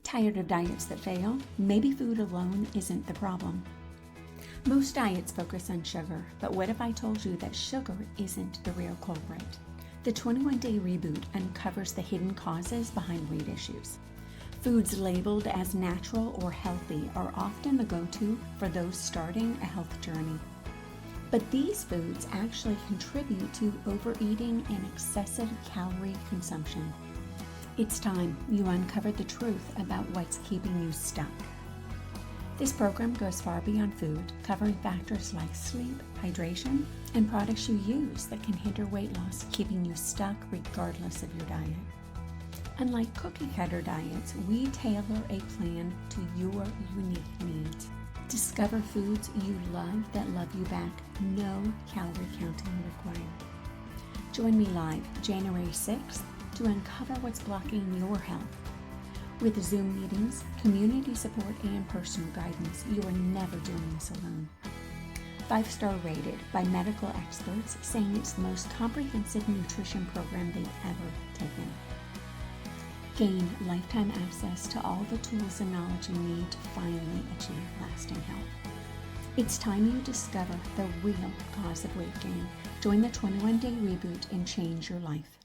Tired of diets that fail? Maybe food alone isn't the problem. Most diets focus on sugar, but what if I told you that sugar isn't the real culprit? The 21-Day Reboot uncovers the hidden causes behind weight issues. Foods labeled as natural or healthy are often the go-to for those starting a health journey. But these foods actually contribute to overeating and excessive calorie consumption. It's time you uncovered the truth about what's keeping you stuck. This program goes far beyond food, covering factors like sleep, hydration, and products you use that can hinder weight loss, keeping you stuck regardless of your diet. Unlike cookie-cutter diets, we tailor a plan to your unique needs. Discover foods you love that love you back. No calorie counting required. Join me live January 6th to uncover what's blocking your health. With Zoom meetings, community support, and personal guidance, you are never doing this alone. 5-star rated by medical experts, saying it's the most comprehensive nutrition program they've ever taken. Gain lifetime access to all the tools and knowledge you need to finally achieve lasting health. It's time you discover the real cause of weight gain. Join the 21-Day Reboot and change your life.